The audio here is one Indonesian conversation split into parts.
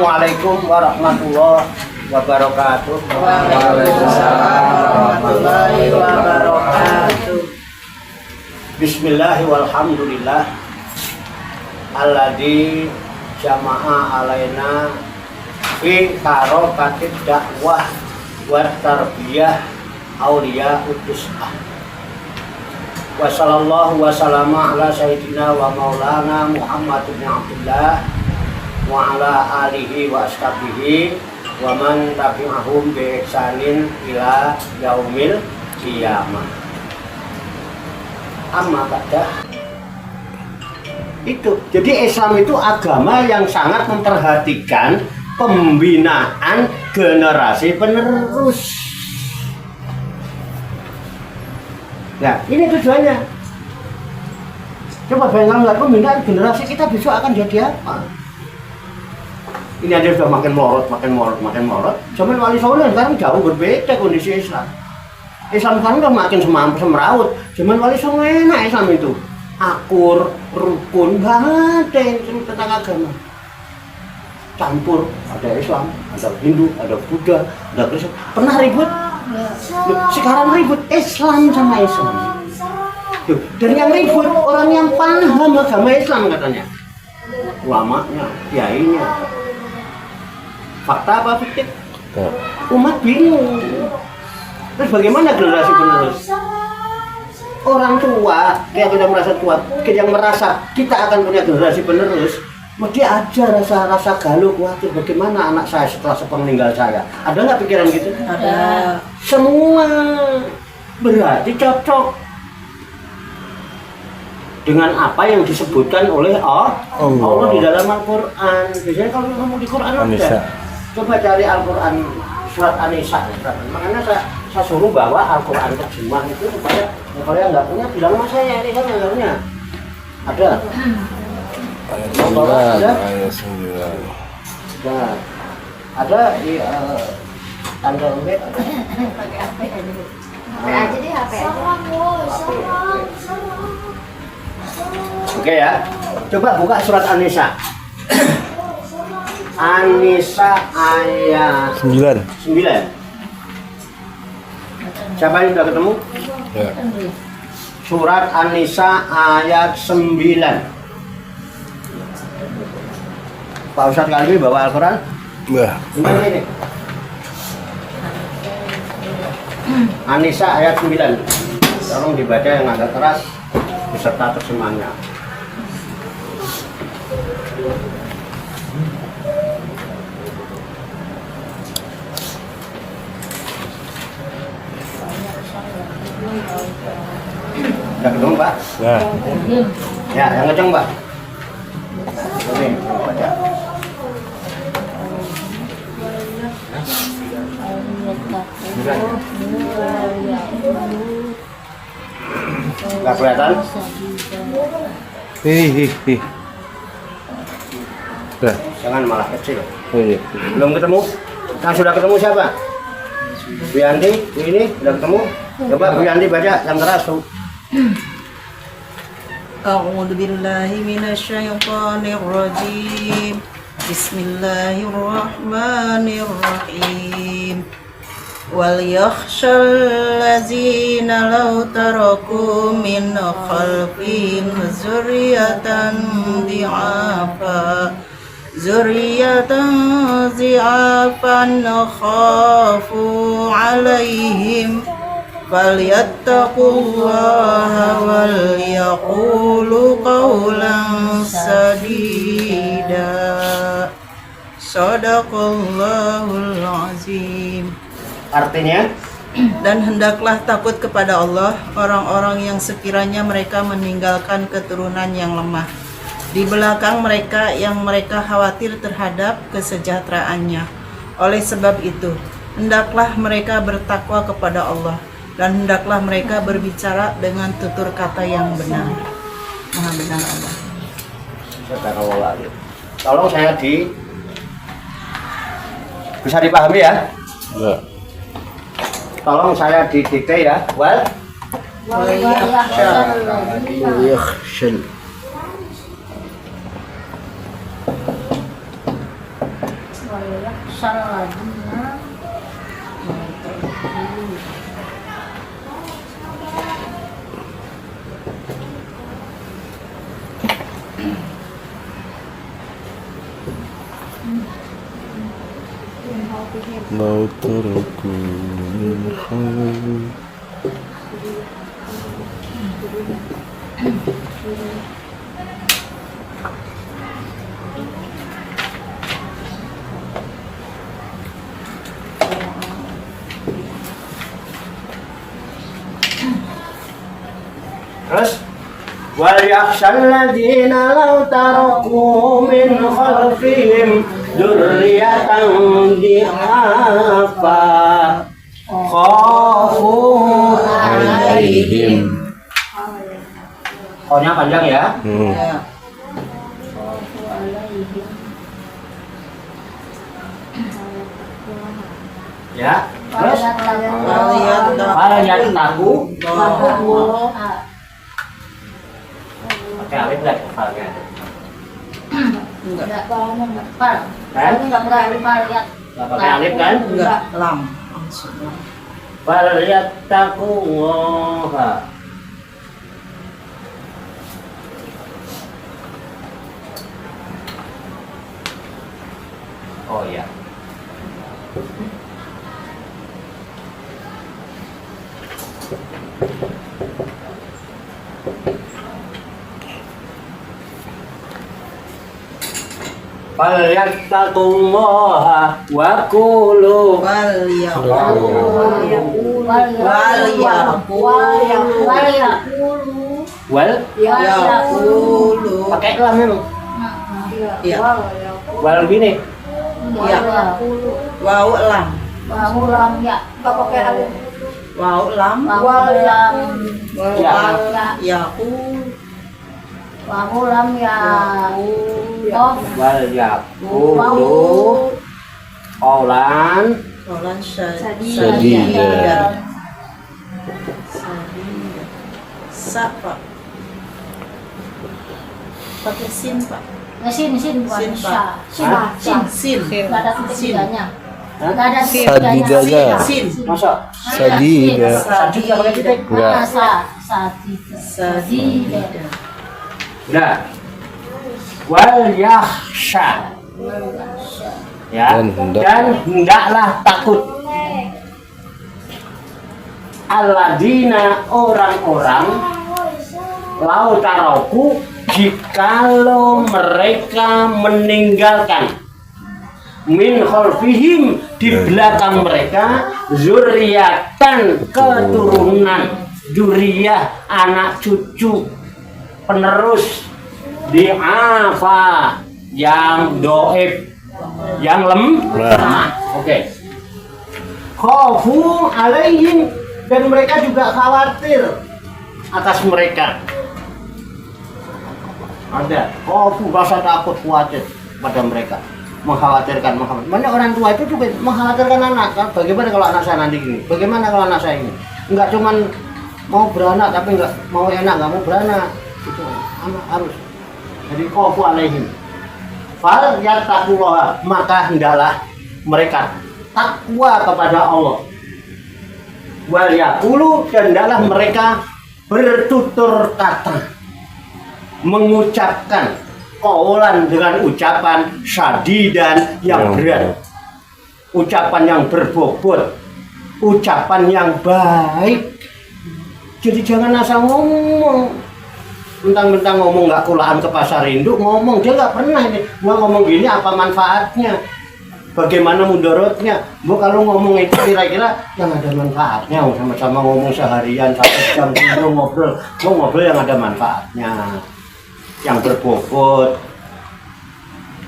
Assalamualaikum warahmatullahi wabarakatuh. Waalaikumsalam warahmatullahi wabarakatuh. Bismillahi walhamdulillah alladzi jama'a alaina fi harokatid dakwah wa tarbiyah auliya utusah. Wa sallallahu wa sallama ala sayyidina wa maulana Muhammad bin Abdullah wa ala alihi wa ashabihi wa man tabi'ahum bi ihsanin ila yaumil qiyamah. Amma ba'da. Itu. Jadi Islam itu agama yang sangat memperhatikan pembinaan generasi penerus. Nah, ini tujuannya. Coba bayangkan pembinaan generasi kita besok akan jadi apa? Ini aja sudah makin morot. Zaman Wali Songo sekarang jauh berbeda kondisi Islam. Islam sekarang udah makin semeraut. Zaman Wali Songo enak Islam itu. Akur, rukun, gak ada yang tentang agama. Campur, ada Islam, ada Hindu, ada Buddha, ada Kristen. Pernah ribut? Sekarang ribut Islam sama Islam. Dan yang ribut orang yang paham agama Islam katanya. Ulamanya, kiainya. Fakta apa fiktif? Umat bingung. Terus bagaimana generasi penerus? Orang tua, kayak kita merasa tua, yang merasa kita akan punya generasi penerus, mesti ada rasa galuh, khawatir bagaimana anak saya setelah sepeninggal saya. Ada nggak pikiran gitu? Ada. Semua berarti cocok dengan apa yang disebutkan oleh Allah di dalam Al-Quran. Biasanya kalau kamu di Quran ada. Coba cari Al-Quran surat An-Nisa. Makanya saya suruh bawa Al-Quran terjemah itu supaya kalau yang nggak punya bilang sama saya, ini kan nggak punya. Ada. Ayat 9. Nah, ada di tanggal B. Pakai HP aja deh, HP aja. Oke ya. Coba buka surat An-Nisa. An-Nisa ayat 9. Siapa yang sudah ketemu? Ya. Surat An-Nisa ayat 9. Pak Ustadz kali ini bawa Al-Quran? Wah. Ini. An-Nisa ayat 9. Tolong dibaca yang agak keras beserta terjemahnya. Udah ketemu Pak? Nah. Ya, yang kenceng Pak. Oke, baca. Nggak kelihatan? Dah. Jangan malah kecil. Oh iya. Belum ketemu? Yang sudah ketemu siapa? Bu Yanti, Bu ini sudah ketemu? Coba Bu Yanti baca yang keras tuh. A'udzu billahi minasyaitonir rajim. Bismillahirrahmanirrahim. Wal yakhshal ladzina law taraku min khalfihim zurriyatan dhi'afan khafu 'alaihim falyattaqullaha wal yaqulu qawlan sadida. Shadaqallahul azim. Artinya? Dan hendaklah takut kepada Allah orang-orang yang sekiranya mereka meninggalkan keturunan yang lemah di belakang mereka yang mereka khawatir terhadap kesejahteraannya. Oleh sebab itu, hendaklah mereka bertakwa kepada Allah dan hendaklah mereka berbicara dengan tutur kata yang benar. Maha benar Allah. Tolong saya bisa dipahami ya? Ya. Tolong saya didikte ya. saladina Lau taraku min khair. Terus wal yakhshal ladzina law taraku min khalfihim dzurriyyatan di'afa khafu alaihim. Ohnya panjang ya. Ya. Terus wal yattaku pakai alif nggak kepalanya? enggak ngomong par Kan? enggak beralih par lihat Nggak pakai alif kan? Enggak, lam. Langsung lam. Wal yattaqullaha. Oh ya. Fal yattaqullaha wa qulu Wal wal yaqulu. pakai lam memang. Ya. Wal gini. Wau lam. Wahulam ya, nggak pakai alif. Wau lam. Wahulam, Yaqul. wahulam ya, of, Wal yaqulu qawlan Kolan Sadida. Sadida. Sapa. Pakai sin, Pak. sin bukan Sin, sya, Hah? sin, Sin. nggak ada titik Sin. tiganya, Hah? nggak ada titik Sadidanya. tiganya. Sin. Masa? Sadida. Sajid nggak pakai titik? Enggak. Sadida. Udah. Wal yakhsha. Ya. Dan hendaklah takut. Alladzina orang-orang lau taroku jikalau mereka meninggalkan min khalfihim di belakang mereka zuriatan keturunan zuriyah anak cucu penerus di'afa yang doib yang lemah. Oke. Khafu alaihim dan mereka juga khawatir atas mereka. Ada khafu rasa takut khawatir pada mereka, mengkhawatirkan. Banyak orang tua itu juga mengkhawatirkan anak. Kan? Bagaimana kalau anak saya nanti gini? Bagaimana kalau anak saya ini? Enggak cuman mau beranak tapi enggak mau enak, enggak mau beranak. Itu anak harus. Jadi khafu alaihim. Fal yattaqullaha, maka hendaklah mereka takwa kepada Allah. Wal yaqulu, dan hendaklah mereka bertutur kata, mengucapkan qaulan dengan ucapan syadidan yang berat, ucapan yang berbobot, ucapan yang baik. Jadi jangan asal ngomong. Mentang-mentang ngomong nggak kulaan ke pasar induk, ngomong dia nggak pernah ini. Gua ngomong gini apa manfaatnya? Bagaimana mudorotnya? Gua kalau ngomong itu kira-kira yang ada manfaatnya, sama-sama ngomong seharian 1 jam ngobrol, gua ngobrol yang ada manfaatnya, yang berbobot.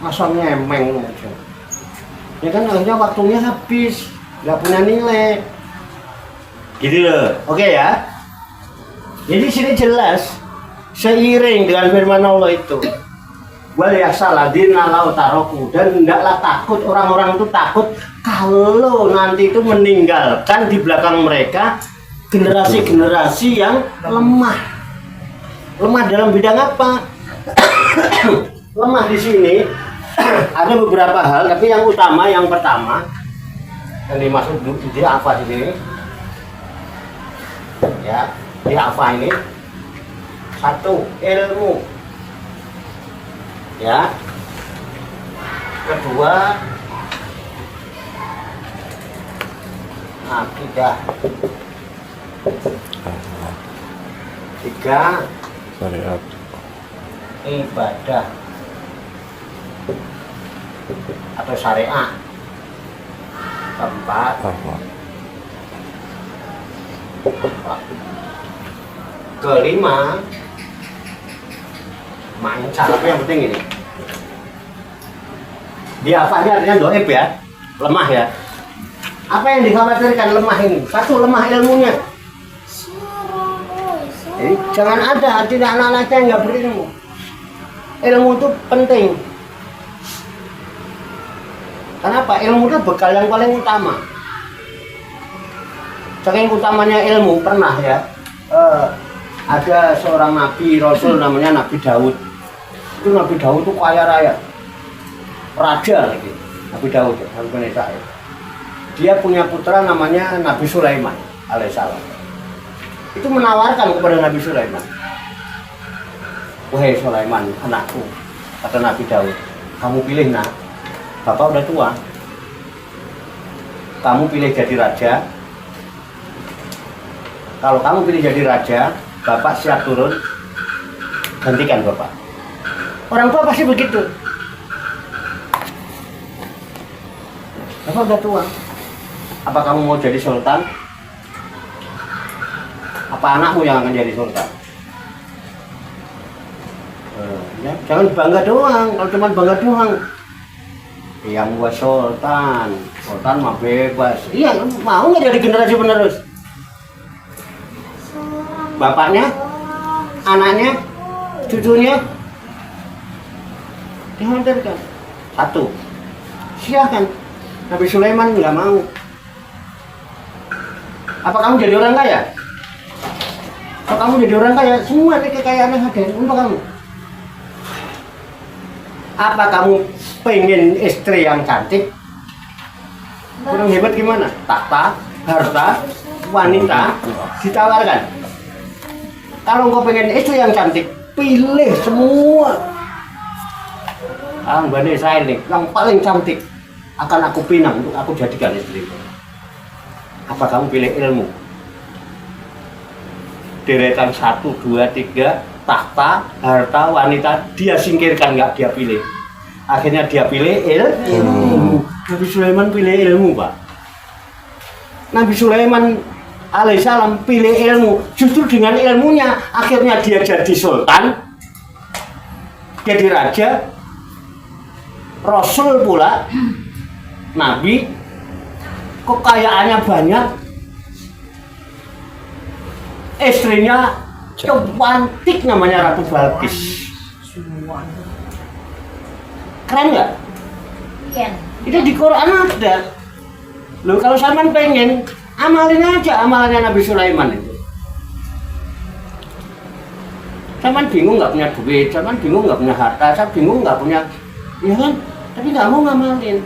Asal ngemeng aja. Ya kan akhirnya waktunya habis, nggak punya nilai. Gitu loh, oke ya? Jadi sini jelas. Seiring dengan firman Allah itu, wal yasaladina lau taroku, dan hendaklah takut, orang-orang itu takut kalau nanti itu meninggalkan di belakang mereka generasi-generasi yang lemah. Lemah dalam bidang apa? Lemah di sini ada beberapa hal, tapi yang utama, yang pertama yang dimaksud di apa di sini? Ya, di apa ini? Satu, ilmu. Ya. Kedua, akidah. Tiga, Syariat. ibadah atau syariah. Keempat, Akhlak. kelima, manca. Tapi yang penting ini, dia apanya artinya doib ya, lemah ya. Apa yang dikhawatirkan lemah ini? Satu, lemah ilmunya. Jadi jangan ada tidak anak-anak yang nggak berilmu. Ilmu itu penting. Kenapa? Ilmu itu bekal yang paling utama. Saking utamanya ilmu, pernah ya, ada seorang nabi rasul namanya Nabi Daud. Itu Nabi Daud itu kaya raya, raja lagi. Nabi Daud, Nabi Bani Israil. Dia punya putra namanya Nabi Sulaiman alaihissalam. Itu menawarkan kepada Nabi Sulaiman, wahai Sulaiman, anakku, kata Nabi Daud, kamu pilih nak, bapak udah tua, kamu pilih jadi raja. Kalau kamu pilih jadi raja, bapak siap turun, gantikan bapak. Orang tua pasti begitu. Bapak udah tua, apa kamu mau jadi sultan? Apa anakmu yang akan jadi sultan? Ya, jangan bangga doang. Kalau cuma bangga doang, yang gua sultan mah bebas. Iya, mau nggak jadi generasi penerus? Bapaknya, anaknya, cucunya dihantarkan. Satu, silakan. Nabi Sulaiman nggak mau. Apa kamu jadi orang kaya? Kalau kamu jadi orang kaya, semua kekayaan yang ada untuk kamu. Apa kamu pengen istri yang cantik? Kurang hebat gimana? Tahta, harta, wanita ditawarkan. Kalau engkau pengen istri yang cantik, pilih semua. Bani Israil nih, yang paling cantik akan aku pinang untuk aku jadikan istri. Apa kamu pilih ilmu? Deretan 1, 2, 3, tahta, harta, wanita, dia singkirkan, nggak dia pilih. Akhirnya dia pilih ilmu. Nabi Sulaiman pilih ilmu, Pak. Nabi Sulaiman alaihissalam pilih ilmu. Justru dengan ilmunya akhirnya dia jadi sultan, jadi raja, rasul pula, nabi, kekayaannya banyak, istrinya cantik namanya Ratu Balkis. Keren nggak? Iya. Itu di Quran ada. Loh, kalau sampean pengen, amalin aja amalannya Nabi Sulaiman itu. Sampean bingung nggak punya duit, sampean bingung nggak punya harta, saya bingung nggak punya, ya kan? Tapi nggak mau ngamalin.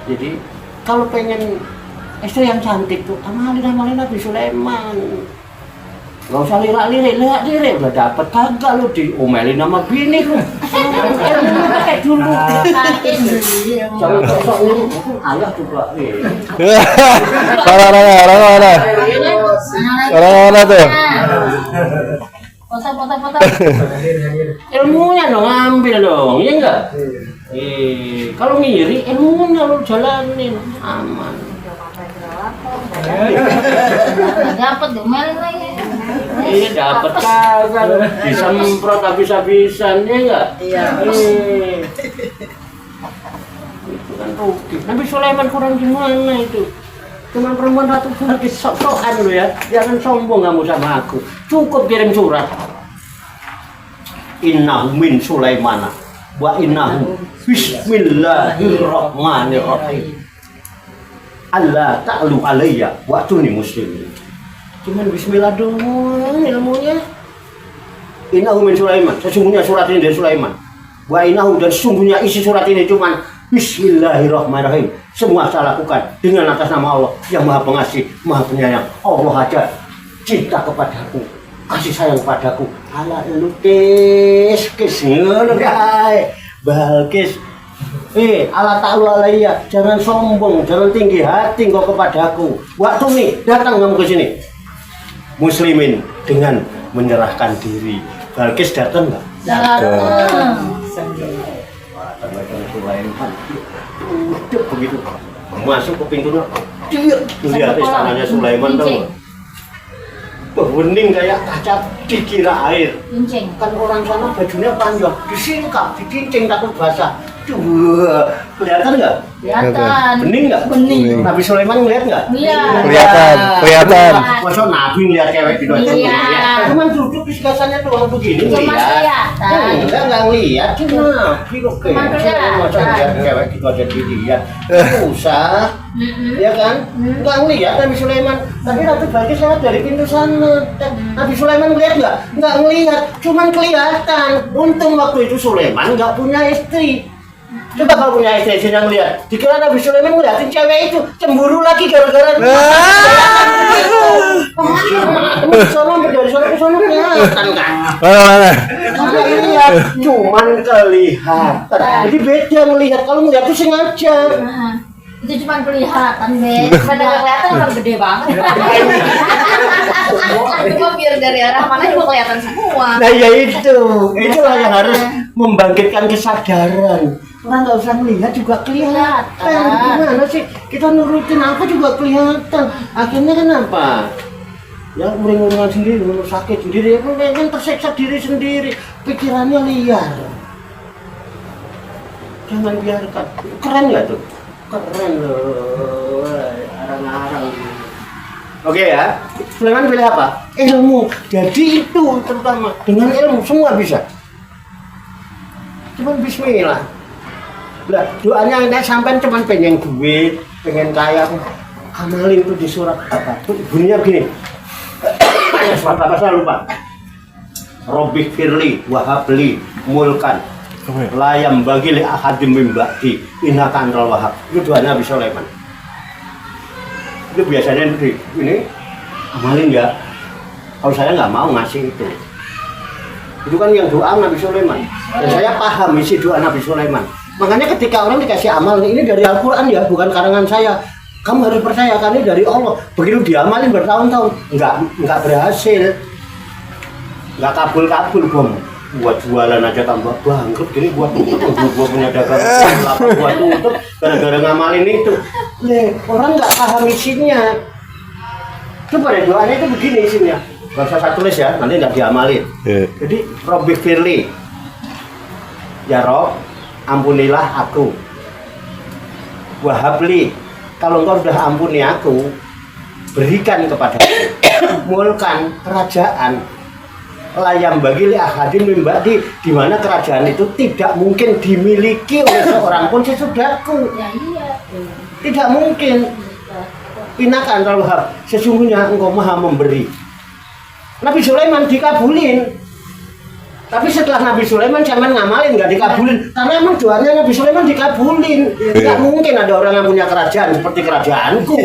Jadi kalau pengen istri yang cantik tuh, amalin Nabi Sulaiman. Gak usah lirik-lirik, udah dapet kagak lu diomelin sama bini lu. Ilmunya pakai dulu. Jangan kosong lu, ayah juga. Orang mana tuh? Foto. Ilmunya dong, ambil dong, ya enggak? Kalau ngiri, ilmunya lu jalanin, aman. Dapat domelin lagi. Iya, dapat kagak, disemprot habis-habisan, ya enggak? Iya. Itu kan rugi. Nabi Sulaiman kurang gimana itu? Cuman perempuan Ratu Balkis sok-sokan lu ya. Jangan sombong kamu sama aku. Cukup kirim surat. Innahu min Sulaimana wa innahu bismillahirrahmanirrahim. Allah ta'lu alayya wa tuni muslimin. Cuman bismillah doang ilmunya. Innahu min Sulaiman. Sesungguhnya surat ini dari Sulaiman. Wa innahu dan sungguhnya isi surat ini cuman Bismillahirrahmanirrahim. Semua saya lakukan dengan atas nama Allah yang Maha Pengasih, Maha Penyayang. Allah aja cinta kepadaku, kasih sayang padaku. Ala lu kis ngono kae. Balkis. Ala ta'lu alayya, jangan sombong, jangan tinggi hati engkau kepadaku. Waktu nih datang kamu ke sini. Muslimin dengan menyerahkan diri. Balkis datang enggak? Datang. Sulaiman begitu masuk ke pintunya dia lihat istananya Sulaiman tuh bening kayak kaca dikira air Kuncing. kan orang sana bajunya panjang disingkap dicincing takut basah tuh kelihatan nggak Kelihatan. bening nggak Bening. Nabi Sulaiman ngeliat nggak Iya. Kelihatan. masa Nabi ngeliat cewek di dosen Iya. cuman duduk di segasannya doang begini Cuma ngeliat kelihatan. enggak ngeliat cuma Nabi kok Cuma kelihatan. masa ngeliat cewek di dosen dilihat usah ya kan enggak ngeliat Nabi Sulaiman tapi Ratu Balkis lewat dari pintu sana Nabi Sulaiman ngeliat enggak ngeliat cuman kelihatan untung waktu itu Sulaiman enggak punya istri. Coba kalau punya istri yang lihat, dikira Nabi Sulaiman ngeliatin cewek itu cemburu lagi gara-gara sono dari sono ke sono kelihatan kan? Mana? Nggak lihat, cuman kelihatan. Jadi beda ngelihat, kalau ngelihat itu sengaja. Nah, itu cuma kelihatan, Be. Pada kelihatan orang gede banget. Cuma biar dari arah mana juga kelihatan semua. Nah ya itulah yang harus membangkitkan kesadaran. Orang nggak usah melihat juga kelihatan. Gimana sih kita nurutin apa juga kelihatan. Akhirnya kenapa? Ya uring-uringan sendiri, menurut sakit sendiri, kan tersiksa diri sendiri, pikirannya liar. Jangan biarkan. Keren nggak tuh? Keren loh, arang-arang. Oke ya, Sulaiman pilih apa? Ilmu. Jadi itu terutama dengan ilmu semua bisa. Cuman Bismillah. Lah doanya ini sampai cuman pengen duit, pengen kaya, amalin itu di surat apa? Tuh bunyinya begini. Surat apa saya lupa. Robbik firli wahabli mulkan layam bagi li ahadim min ba'di innaka antal wahhab. Itu doanya Nabi Sulaiman. Itu biasanya ini amalin ya. Kalau saya nggak mau ngasih itu kan yang doa Nabi Sulaiman. Dan saya paham isi doa Nabi Sulaiman. Makanya ketika orang dikasih amal, ini dari Al-Quran ya, bukan karangan saya. Kamu harus percaya kan ini dari Allah. Begitu diamalin bertahun-tahun, nggak berhasil, nggak kabul bom. Buat jualan aja tambah bangkrut, gini buat gua punya dagang buat tutup gara-gara ngamalin itu. Orang nggak paham isinya. Coba deh doanya itu begini isinya. Gak usah saya tulis ya, nanti nggak diamalin. Jadi Robbik firli, ya Rob, ampunilah aku. Wahabli, kalau engkau sudah ampuni aku, berikan kepada aku mulkan kerajaan layam bagi li ahadin min ba'di, di mana kerajaan itu tidak mungkin dimiliki oleh seorang pun sesudahku. Ya iya. Tidak mungkin. Innaka antal wahhab, sesungguhnya engkau maha memberi. Nabi Sulaiman dikabulin. Tapi setelah Nabi Sulaiman zaman ngamalin nggak dikabulin, karena emang doanya Nabi Sulaiman dikabulin. Nggak mungkin ada orang yang punya kerajaan seperti kerajaanku.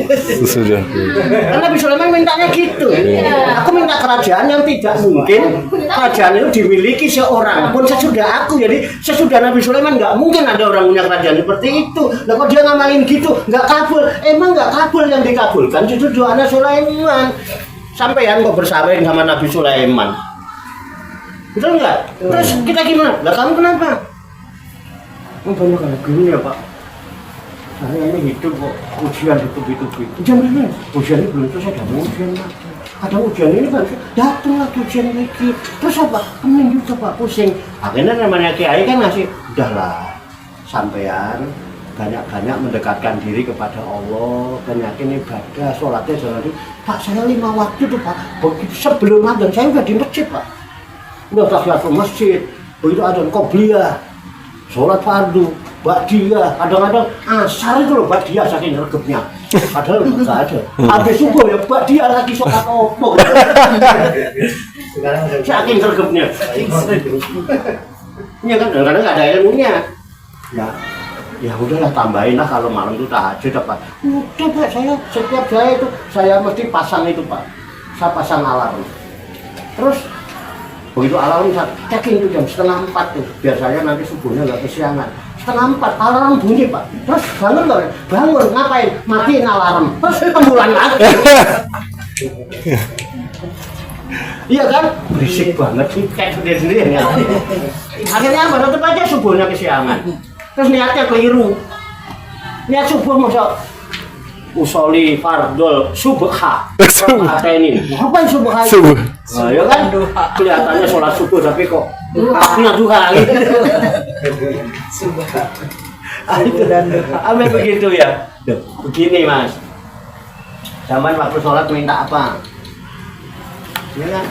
Sudah. Karena Nabi Sulaiman mintanya gitu. Aku minta kerajaan yang tidak mungkin kerajaan itu dimiliki seorang pun sesudah aku. Jadi sesudah Nabi Sulaiman nggak mungkin ada orang punya kerajaan seperti itu. Lah kok dia ngamalin gitu, nggak kabul. Emang nggak kabul yang dikabulkan justru doanya Sulaiman. Sampean kok bersaing sama Nabi Sulaiman. Betul nggak? Terus kita gimana? Lah kamu kenapa? Banyak kan gini ya Pak. Saya ini hidup kok ujian itu. Ujian mana? Ujian ini belum selesai, ada ujian lagi. Ada ujian ini kan datang lagi ujian lagi. Terus apa? Kemudian juga Pak pusing. Akhirnya namanya Kiai kan ngasih, udahlah sampean banyak-banyak mendekatkan diri kepada Allah, banyakin ibadah, sholatnya jangan di. Pak saya 5 waktu tuh Pak. Begitu sebelum adzan saya udah di masjid Pak. Udah tahiyatul masjid, begitu ada qobliyah, sholat fardu, ba'diyah, kadang-kadang asar itu loh ba'diyah saking regepnya. Padahal nggak ada. Habis subuh ya ba'diyah lagi sholat opo. Saking regepnya. Iya kan, kadang-kadang nggak ada ilmunya. Ya udahlah tambahin lah kalau malam itu tahajud apa. Udah Pak, saya setiap saya mesti pasang itu Pak. Saya pasang alarm. Terus begitu alarm saya checking itu jam 3:30 tuh, biar saya nanti subuhnya nggak kesiangan. 3:30 alarm bunyi Pak. Terus bangun ngapain? Matiin alarm. Terus rembulan lagi. Iya kan? Berisik banget sih, kayak sendiri-sendiri ya. Akhirnya apa? Tetap aja subuhnya kesiangan. Terus niatnya keliru. Niat subuh masa usoli fardol subha. Ini. Ngapain subha? Subuh. Nah, ya kan? Kelihatannya sholat subuh tapi kok duha duha gitu. Subuh dan duha. Apa begitu ya? Begini Mas. Zaman waktu sholat minta apa? Ya kan?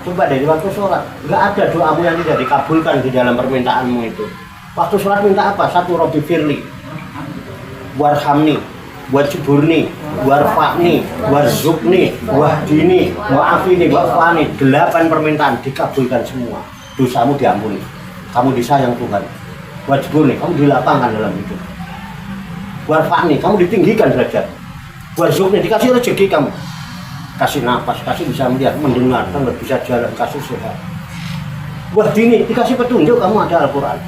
Coba dari waktu sholat, nggak ada doamu yang tidak dikabulkan di dalam permintaanmu itu. Waktu sholat minta apa? Satu Robbi Firli, Warhamni, Wajiburni, Warfa'ni, Warzukni, Wahdini, Wa'afini, Wa'fani. 8 permintaan dikabulkan semua. Dosamu diampuni. Kamu disayang Tuhan. Wajiburni, kamu dilapangkan dalam hidup. Warfa'ni, kamu ditinggikan derajat. Warzukni, dikasih rezeki kamu. Kasih nafas, kasih bisa melihat, mendengar, kan bisa jalan, kasih sehat. Wahdini, dikasih petunjuk, kamu ada Al-Quran.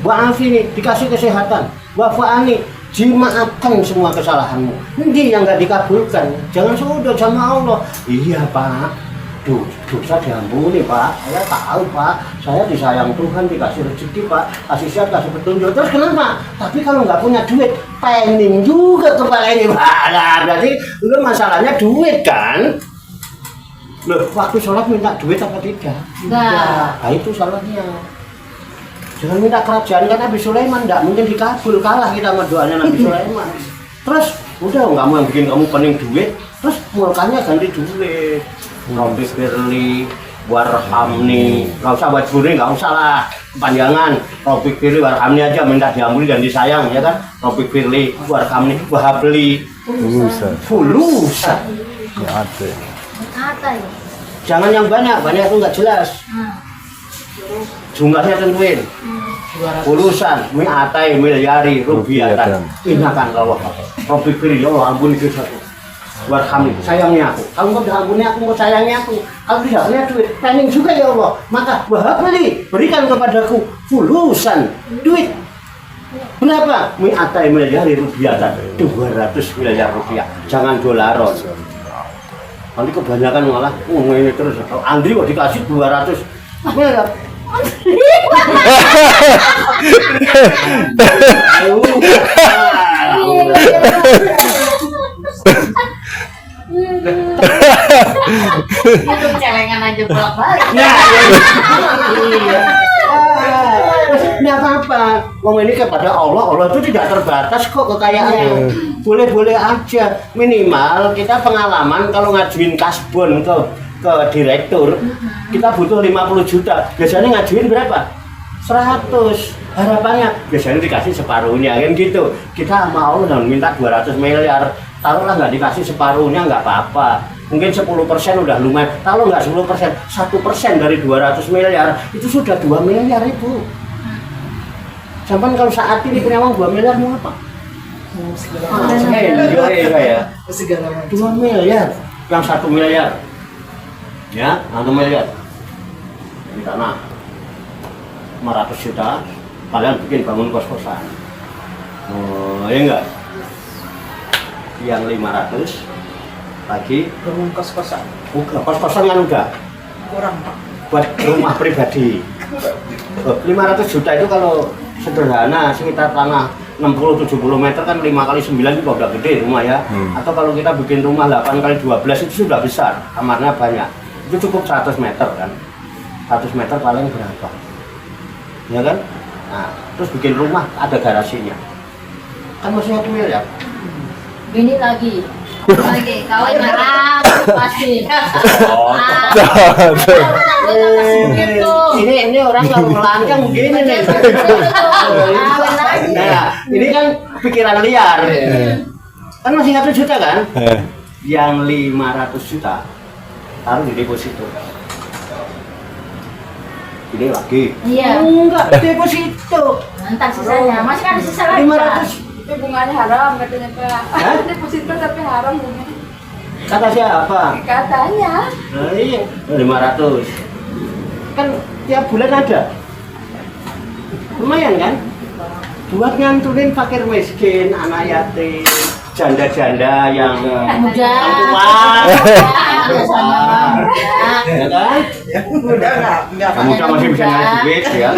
Wa'afini, dikasih kesehatan. Wa'fa'ani, dimaafkan semua kesalahanmu. Ini yang nggak dikabulkan. Jangan sudah sama Allah. Iya Pak, dosa diampuni Pak. Saya tahu Pak, saya disayang Tuhan, dikasih rezeki Pak, kasih sehat, kasih petunjuk. Terus kenapa? Tapi kalau nggak punya duit, pengen juga kepala ini Pak. Nah, berarti lu masalahnya duit kan? Loh, waktu sholat minta duit apa tidak? Enggak. Nah, itu salahnya. Jangan minta kerajaan kan Nabi Sulaiman, tidak mungkin dikabul, kalah kita sama doanya Nabi Sulaiman. Terus udah kamu yang bikin kamu pening duit, terus mulkanya ganti duit. Robbi Firli, Warhamni, nggak usah Wajiburi, nggak usah lah kepanjangan. Robbi Firli, Warhamni aja minta diampuni dan disayang ya kan. Robbi Firli, Warhamni, Wahabli, Fulusan. Ate. Kata ya. Jangan yang banyak itu nggak jelas. Jumlahnya tentuin. Pulusan, mi'atai, miliari, rubiatan. Ingatkan Allah. Robbi Firli, ya Allah ampuni dosaku. Warhamni, sayangi aku. Kalau mau diampuni aku, mau sayangi aku. Kalau tidak punya duit, pengen juga ya Allah. Maka wahabli, berikan kepadaku fulusan, duit. Berapa? Mi'atai, miliari, rubiatan. 200 miliar rupiah. Jangan dolaron. Nanti kebanyakan malah ini terus. Andri kok dikasih 200 miliar. Itu celengan aja bolak-balik. Iya. Ini apa-apa. Wong ini kepada Allah, Allah itu tidak terbatas kok kekayaannya. Boleh-boleh aja. Minimal kita pengalaman kalau ngajuin kasbon ke direktur, kita butuh 50 juta. Biasanya ngajuin berapa? 100. Harapannya biasanya dikasih separuhnya kan gitu. Kita sama Allah dan minta 200 miliar. Taruhlah nggak dikasih separuhnya nggak apa-apa. Mungkin 10% udah lumayan. Kalau nggak 10%, 1% dari 200 miliar itu sudah 2 miliar Ibu. Sampai kalau saat ini punya uang 2 miliar mau apa? Saya 2 miliar, yang 1 miliar, ya 1 miliar di tanah 500 juta, kalian bikin bangun kos-kosan. Oh, ya enggak? Yang 500 lagi Bangun kos-kosan. Kos-kosan kan udah Kurang Pak. buat rumah pribadi. 500 juta itu kalau sederhana sekitar tanah 60-70 meter kan 5 kali 9 juga udah gede rumah ya. Atau kalau kita bikin rumah 8 kali 12 itu sudah besar, kamarnya banyak. Itu cukup 100 meter kan. 100 meter paling berapa? Ya kan? Nah, terus bikin rumah ada garasinya. Kan masih 1 miliar. Bini lagi. Kawin marah pasti. Oh. Ini orang kalau melancang begini nih. Nah, ini kan pikiran liar. Kan masih 1 juta kan? Yang 500 juta taruh di deposito. Ini lagi. Iya. Enggak, deposito. Ntar sisanya. Masih kan ada sisa lagi. 500. Tapi bunganya haram katanya Pak. Hah? Deposito tapi haram bunganya. Kata siapa? Katanya. Nah, iya, 500. Kan tiap bulan ada. Lumayan kan? Buat nganturin fakir miskin, anak yatim, janda-janda yang Muda. tua. Ya kan? Kamu udah masih bisa nyari duit ya.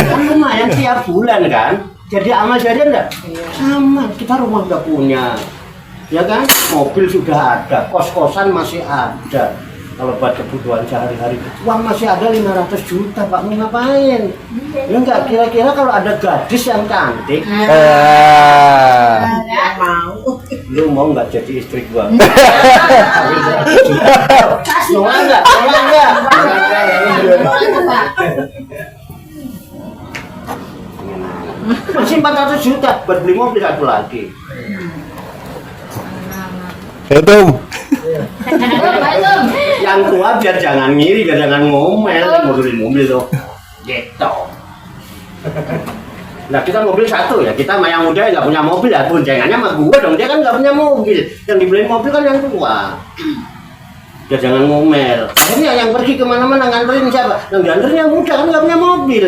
Kan lumayan tiap bulan kan? Jadi amal jariah enggak? Sama, kita rumah udah punya. Ya kan? Mobil sudah ada, kos-kosan masih ada. Kalau buat kebutuhan sehari-hari, uang masih ada 500 juta, Pak, mau ngapain? Ya enggak, kira-kira kalau ada gadis yang cantik, lu mau nggak jadi istri gua? Mau enggak? Masih 400 juta buat beli mobil satu lagi. Hitung. Yang tua biar jangan ngiri, biar jangan ngomel, mobil tuh. Gitu. Nah kita mobil satu ya, kita sama yang muda nggak punya mobil ya, boncengannya sama gua dong, dia kan nggak punya mobil. Yang dibeliin mobil kan yang tua. Biar jangan ngomel. Akhirnya yang pergi kemana-mana nganterin siapa? Yang dianterin yang muda kan nggak punya mobil.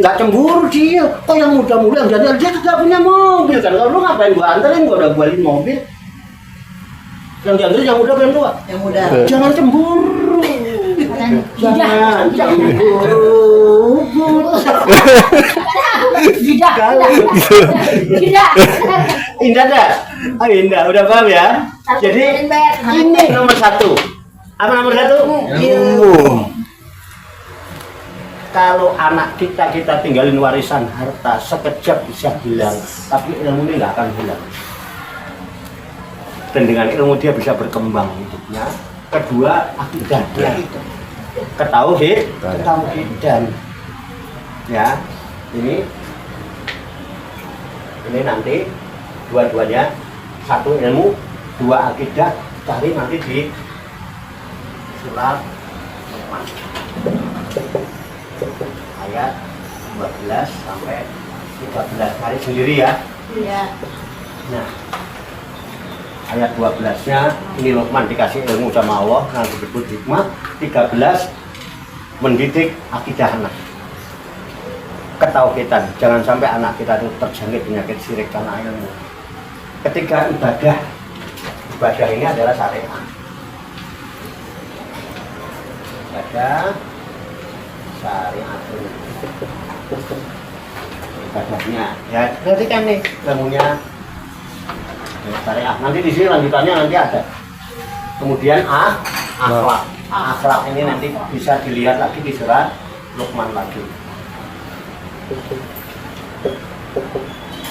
Nggak cemburu dia. Kok yang muda-muda yang dianterin dia nggak punya mobil kan? Kalau lu ngapain gua anterin, gua udah beliin mobil. Yang dianterin yang muda apa yang tua? Yang muda. Jangan cemburu. Jangan cemburu. Tidak. Indah dah? Oh Indah, udah paham ya? Jadi ini nomor satu. Apa nomor satu? Ilmu. Kalau anak kita tinggalin warisan harta sekejap bisa hilang, tapi ilmu ini nggak akan hilang. Dan dengan ilmu dia bisa berkembang hidupnya. Kedua, akidahnya itu. Ketauhidan. Ya, ini nanti dua-duanya, satu ilmu, dua akidah, cari nanti di surat Luqman ayat 12 sampai 13, cari sendiri ya. Iya. Nah, ayat 12-nya ini Luqman dikasih ilmu sama Allah, yang disebut hikmah. 13 mendidik akidah anak, ketauhidan. Jangan sampai anak kita itu terjangkit penyakit syirik karena ilmu. Ketiga, ibadah ini adalah syariat. Ibadah syariat ibadahnya ya, berarti kan nih ilmunya syariat. Nanti di sini lanjutannya nanti ada. Kemudian akhlak ini nanti bisa dilihat lagi di surat Luqman lagi.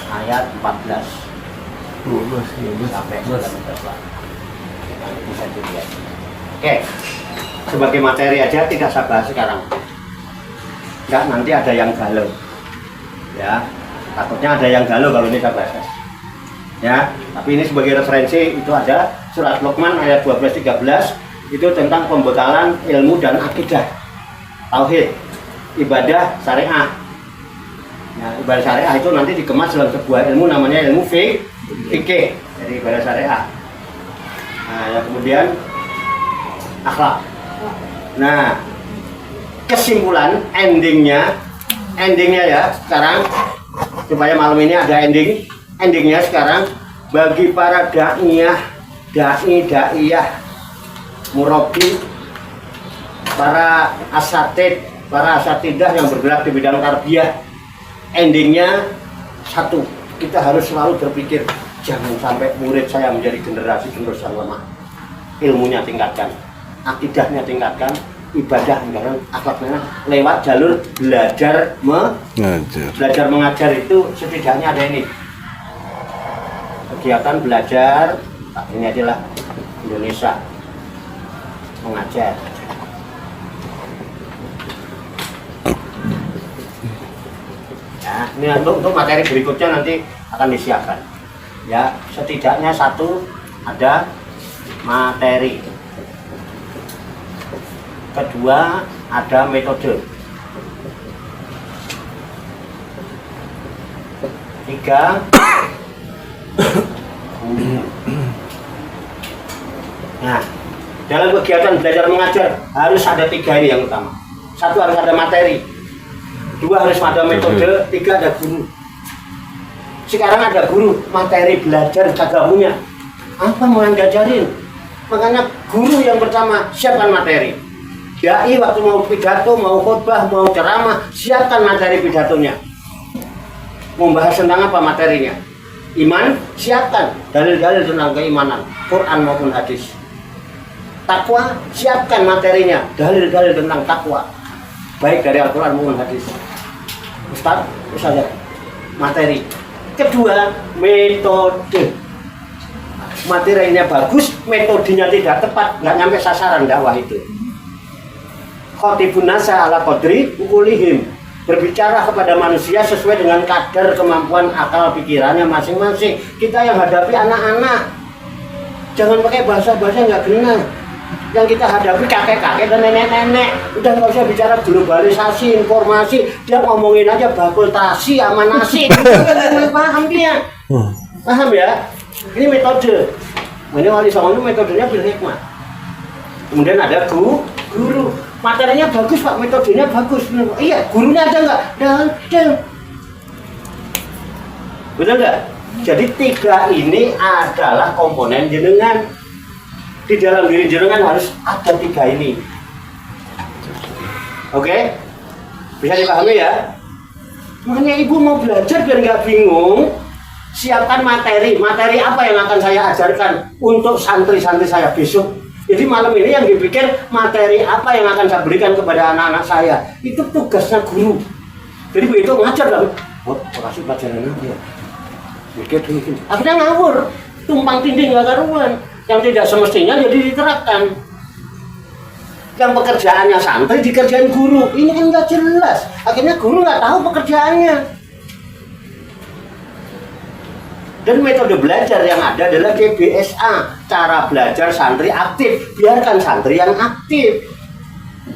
Ayat 14 sampai 19 nanti bisa dilihat. Oke, sebagai materi aja tidak saya bahas sekarang. Enggak, nanti ada yang galau. Ya, takutnya ada yang galau kalau ini saya bahas. Ya, tapi ini sebagai referensi itu ada surat Luqman ayat 12-13 itu tentang pembekalan ilmu dan akidah, tauhid, ibadah syariah. Ya, ibadah syariah itu nanti dikemas dalam sebuah ilmu namanya ilmu fikih, jadi ibadah syariah. Nah, yang kemudian akhlak. Nah, kesimpulan endingnya ya sekarang, supaya malam ini ada endingnya sekarang, bagi para daiyah, murabbi, para asatidah yang bergerak di bidang tarbiyah, endingnya satu, kita harus selalu berpikir jangan sampai murid saya menjadi generasi penerus yang lemah. Ilmunya tingkatkan, akidahnya tingkatkan, ibadah tingkatkan, akhlaknya lewat jalur belajar mengajar. Itu setidaknya ada ini kegiatan belajar, ini adalah Indonesia mengajar. Ya, ini untuk materi berikutnya nanti akan disiapkan. Ya, setidaknya satu ada materi. Kedua ada metode. 3. Nah, dalam kegiatan belajar mengajar harus ada 3 ini yang utama. 1 harus ada materi, 2 harus ada metode, 3 ada guru. Sekarang ada guru, materi belajar kagak punya. Apa mau yang diajarin? Makanya guru yang pertama siapkan materi. Dai waktu mau pidato, mau khotbah, mau ceramah, siapkan materi pidatonya. Membahas tentang apa materinya? Iman, siapkan dalil-dalil tentang keimanan, Quran maupun hadis. Takwa, siapkan materinya, dalil-dalil tentang takwa, baik dari Al-Quran maupun hadis. Ustaz, materi. Kedua, metode. Materinya bagus, metodenya tidak tepat, nggak nyampe sasaran dakwah itu. Khotibun nasa ala qadri ukulihim, berbicara kepada manusia sesuai dengan kadar kemampuan akal pikirannya masing-masing. Kita yang hadapi anak-anak, jangan pakai bahasa-bahasa nggak benar. Yang kita hadapi kakek-kakek dan nenek-nenek, udah nggak usah bicara globalisasi, informasi, dia ngomongin aja bakul tasi sama nasi. Paham dia? Paham ya? Ini metode. Ini wali songo itu metodenya bil hikmah. Kemudian ada guru. Materinya bagus Pak, metodenya bagus. Iya, gurunya ada nggak? Ada. Betul nggak? Jadi 3 ini adalah komponen jenengan. Di dalam diri jenengan harus ada 3 ini. Oke? Bisa dipahami ya? Makanya ibu mau belajar biar nggak bingung, siapkan materi. Materi apa yang akan saya ajarkan untuk santri-santri saya besok? Jadi malam ini yang dipikir materi apa yang akan saya berikan kepada anak-anak saya. Itu tugasnya guru. Jadi begitu ngajar lah. Oh, makasih pelajaran apa ya? Mikir gini. Akhirnya ngawur, tumpang tindih nggak karuan. Yang tidak semestinya jadi diterapkan. Yang pekerjaannya santri dikerjain guru. Ini kan nggak jelas. Akhirnya guru nggak tahu pekerjaannya. Dan metode belajar yang ada adalah GBSA, cara belajar santri aktif. Biarkan santri yang aktif.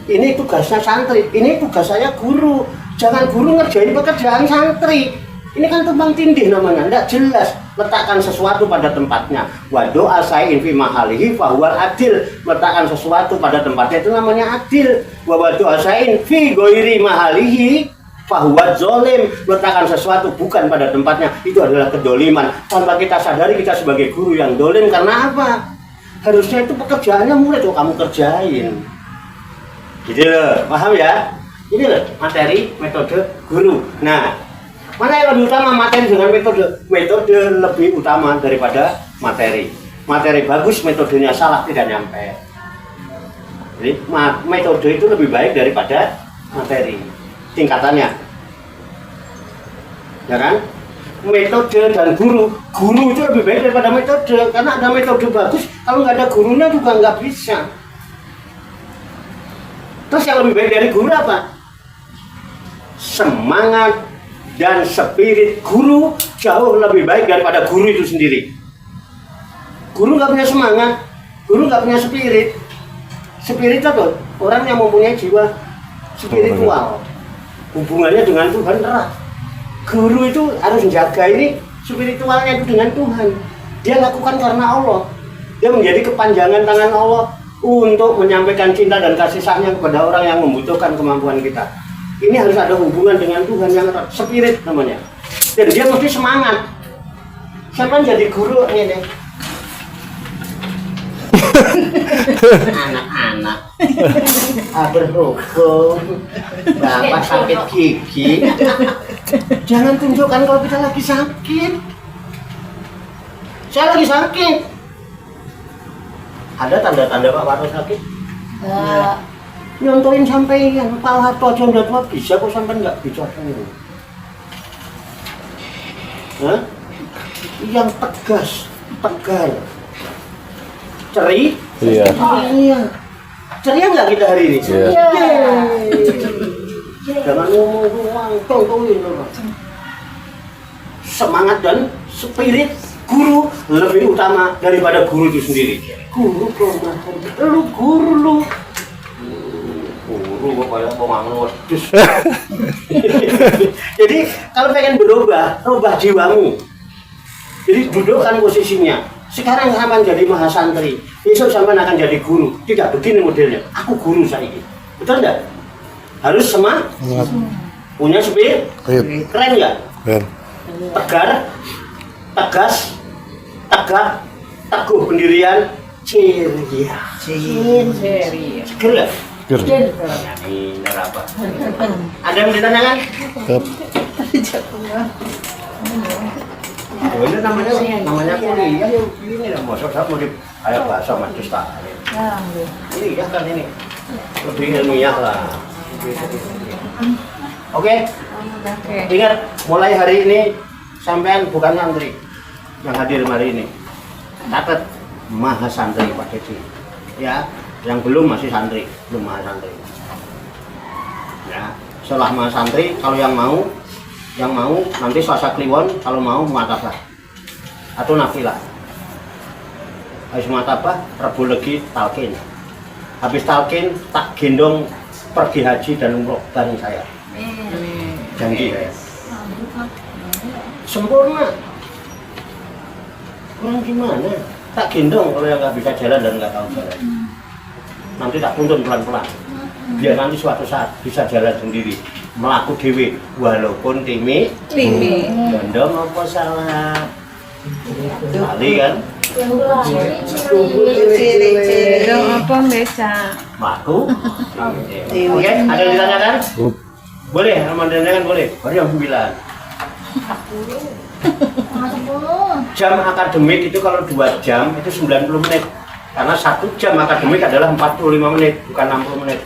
Ini tugasnya santri, ini tugas saya guru. Jangan guru ngerjain pekerjaan santri. Ini kan tumpang tindih namanya, tidak jelas. Letakkan sesuatu pada tempatnya. Wa doa sayin fi mahalihi fahuwal adil. Letakkan sesuatu pada tempatnya itu namanya adil. Wa doa sayin fi ghairi mahalihi fahuwal zolim. Letakkan sesuatu bukan pada tempatnya, itu adalah kedoliman. Tanpa kita sadari kita sebagai guru yang dolim. Karena apa? Harusnya itu pekerjaannya murid, kok kamu kerjain. Gitu loh, paham ya? Ini loh materi, metode, guru. Nah, mana yang lebih utama, materi dengan metode? Metode lebih utama daripada materi. Materi bagus, metodenya salah, tidak nyampe. Jadi metode itu lebih baik daripada materi tingkatannya, ya kan? Metode dan guru itu lebih baik daripada metode, karena ada metode bagus, kalau nggak ada gurunya juga nggak bisa. Terus yang lebih baik dari guru apa? Semangat dan spirit guru jauh lebih baik daripada guru itu sendiri. Guru nggak punya semangat, guru nggak punya spirit. Spirit itu orang yang mempunyai jiwa spiritual, hubungannya dengan Tuhan erat. Guru itu harus menjaga ini spiritualnya itu dengan Tuhan. Dia lakukan karena Allah. Dia menjadi kepanjangan tangan Allah untuk menyampaikan cinta dan kasih sayang kepada orang yang membutuhkan kemampuan kita. Ini harus ada hubungan dengan Tuhan yang erat, spirit namanya. Dan dia mesti semangat. Siapa jadi guru ini? Anak-anak berhukum, bapak sakit gigi. Jangan tunjukkan kalau kita lagi sakit. Saya lagi sakit. Ada tanda-tanda Pak Warno sakit? Nyontoin sampai yang Pak Harto aja udah tua bisa kok, sampai nggak bisa tuh. Yang tegas, tegar, ceri. Iya. Ceria nggak kita hari ini? Iya. Jangan ngomong contohin loh. Semangat dan spirit guru lebih utama daripada guru itu sendiri. Guru lu guru lu. Guru kok kayak penganut wedhus. Jadi kalau pengen berubah, rubah jiwamu. Jadi dudukkan posisinya. Sekarang sampean jadi mahasantri, besok sampean akan jadi guru. Tidak begini modelnya. Aku guru saya ini. Betul enggak? Harus semangat. Punya spirit. Keren enggak? Keren. Tegar, tegas, tegak, teguh pendirian, ceria. Ceria. Seger enggak? Keren. Nah, ini apa? Ada yang ditanyakan? Tep. Oh, ini namanya kuliah ya ini lah, masuk saya mau di kayak bahasa Manchester. Ini ya kan ini lebih ilmiah lah. Oke, ingat mulai hari ini sampean bukan santri yang hadir hari ini. Catat mahasantri Pak Desi. Ya, yang belum masih santri, belum mahasantri. Ya, setelah mahasantri kalau yang mau nanti Selasa Kliwon kalau mau muatabah atau nafilah. Habis muatabah Rabu Legi talqin. Habis talqin tak gendong pergi haji dan umroh bareng saya. Janji saya. Sempurna. Kurang gimana? Tak gendong kalau yang nggak bisa jalan dan nggak tahu jalan. Nanti tak tuntun pelan-pelan. Biar nanti suatu saat bisa jalan sendiri. Melaku dewi walaupun limi gendong apa salah kali kan Dong apa beca? melaku. Oke, ada yang ditanyakan? Boleh, sama ditanyakan boleh. Baru yang 9. Jam akademik itu kalau 2 jam itu 90 menit. Karena 1 jam akademik adalah 45 menit, bukan 60 menit.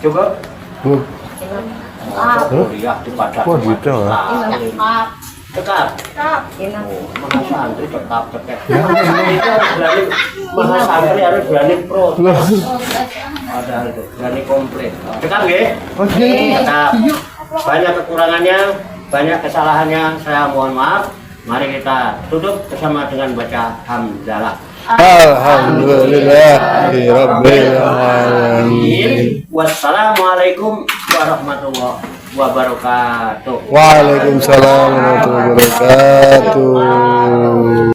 Coba. Kuliah di Padang. Wah, gitu lah. Tetap. Oh, mahasantri tetap. Itu harus berani, mahasantri harus berani pro. Padahal itu berani komplit. Tetap ya? Tetap. Banyak kekurangannya, banyak kesalahannya. Saya mohon maaf. Mari kita tutup bersama dengan baca hamdalah. Alhamdulillahirabbil alamin. Wassalamualaikum warahmatullahi wabarakatuh. Waalaikumsalam warahmatullahi wabarakatuh.